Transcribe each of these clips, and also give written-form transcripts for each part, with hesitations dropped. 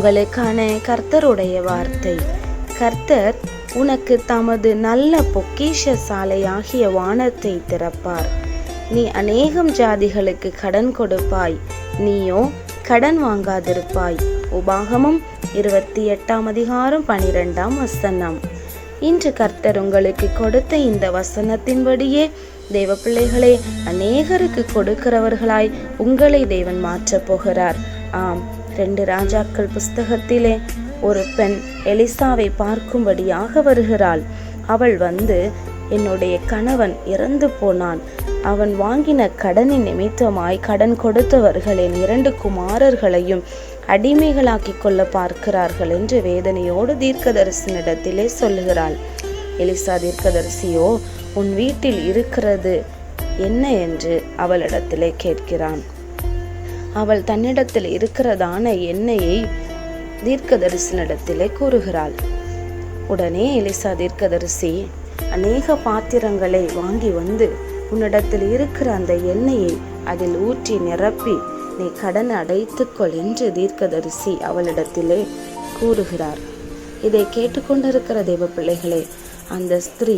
உங்களுக்கான கர்த்தருடைய வார்த்தை. கர்த்தர் உனக்கு தமது நல்ல பொக்கிஷ சாலையாகிய வானத்தை திறப்பார். நீ அநேகம் ஜாதிகளுக்கு கடன் கொடுப்பாய், நீயோ கடன் வாங்காதிருப்பாய். உபாகமம் 28:12. இன்று கர்த்தர் உங்களுக்கு கொடுத்த இந்த வசனத்தின்படியே தேவ பிள்ளைகளே, அநேகருக்கு கொடுக்கிறவர்களாய் உங்களை தேவன் மாற்றப் போகிறார். ஆம், 2 ராஜாக்கள் புஸ்தகத்திலே ஒரு பெண் எலிசாவை பார்க்கும்படியாக வருகிறாள். அவள் வந்து, என்னுடைய கணவன் இறந்து போனான், அவன் வாங்கின கடனின் நிமித்தமாய் கடன் கொடுத்தவர்கள் என் 2 குமாரர்களையும் அடிமைகளாக்கி கொள்ள பார்க்கிறார்கள் என்று வேதனையோடு தீர்க்கதரிசனிடத்திலே சொல்லுகிறாள். எலிசா தீர்க்கதரிசியோ, உன் வீட்டில் இருக்கிறது என்ன என்று அவளிடத்திலே கேட்கிறான். அவள் தன்னிடத்தில் இருக்கிறதான எண்ணெயை தீர்க்கதரிசனிடத்திலே கூறுகிறாள். உடனே எலிசா தீர்க்கதரிசி, அநேக பாத்திரங்களை வாங்கி வந்து உன்னிடத்தில் இருக்கிற அந்த எண்ணெயை அதில் ஊற்றி நிரப்பி நீ கடன் அடைத்துக்கொள் என்று தீர்க்கதரிசி அவளிடத்திலே கூறுகிறார். இதை கேட்டுக்கொண்டிருக்கிற தேவ பிள்ளைகளே, அந்த ஸ்திரீ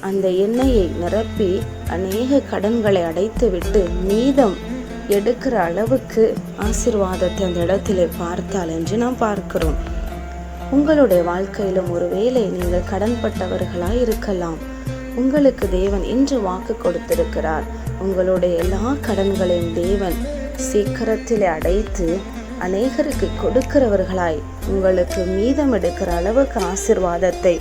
அந்த எண்ணெயை நிரப்பி அநேக கடன்களை அடைத்துவிட்டு மீதம் எடுக்கிற அளவுக்கு ஆசீர்வாதத்தை அந்த இடத்திலே பார்த்தாள் என்று நாம் பார்க்கிறோம். உங்களுடைய வாழ்க்கையிலும் ஒருவேளை நீங்கள் கடன்பட்டவர்களாய் இருக்கலாம். உங்களுக்கு தேவன் இன்று வாக்கு கொடுத்திருக்கிறார். உங்களுடைய எல்லா கடன்களையும் தேவன் சீக்கிரத்திலே அடைத்து அநேகருக்கு கொடுக்கிறவர்களாய் உங்களுக்கு மீதம் எடுக்கிற அளவுக்கு ஆசீர்வாதத்தை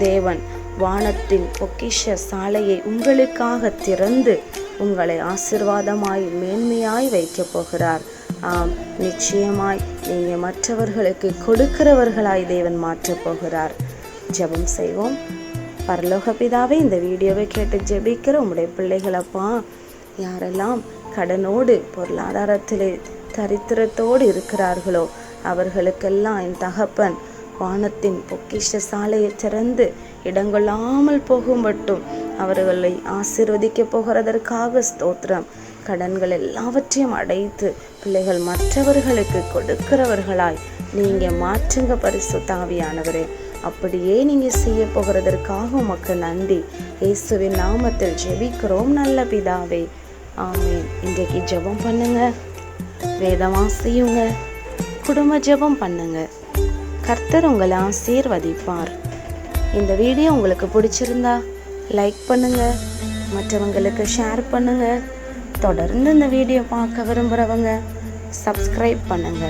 தேவன் வானத்தின் பொக்கிஷ சாலையை உங்களுக்காக திறந்து உங்களை ஆசீர்வாதமாய் மேன்மையாய் வைக்கப் போகிறார். ஆம், நிச்சயமாய் நீங்கள் மற்றவர்களுக்கு கொடுக்கிறவர்களாய் தேவன் மாற்றப் போகிறார். ஜெபம் செய்வோம். பரலோக பிதாவே, இந்த வீடியோவை கேட்டு ஜெபிக்கிற உம்முடைய பிள்ளைகளப்பா, யாரெல்லாம் கடனோடு பொருளாதாரத்திலே தரித்திரத்தோடு இருக்கிறார்களோ அவர்களுக்கெல்லாம் என் தகப்பன் வானத்தின் பொக்கிஷ சாலையை திறந்து இடங்கொள்ளாமல் போகும் மட்டும் அவர்களை ஆசீர்வதிக்க போகிறதற்காக ஸ்தோத்திரம். கடன்கள் எல்லாவற்றையும் அடைத்து பிள்ளைகள் மற்றவர்களுக்கு கொடுக்கிறவர்களாய் நீங்கள் மாற்றுங்க பரிசுத்த ஆவியானவரே. அப்படியே நீங்கள் செய்ய போகிறதற்காக உமக்கு நன்றி. இயேசுவின் நாமத்தில் ஜெபிக்கிறோம் நல்ல பிதாவே, ஆமென். இன்றைக்கு ஜெபம் பண்ணுங்க, வேதவாசியுங்க, குடும்ப ஜெபம் பண்ணுங்க. கர்த்தர் உங்களை ஆசீர்வதிப்பார். இந்த வீடியோ உங்களுக்கு பிடிச்சிருந்தா லைக் பண்ணுங்க, மற்றவங்களுக்கு ஷேர் பண்ணுங்க. தொடர்ந்து இந்த வீடியோ பார்க்க விரும்புகிறவங்க சப்ஸ்கிரைப் பண்ணுங்க.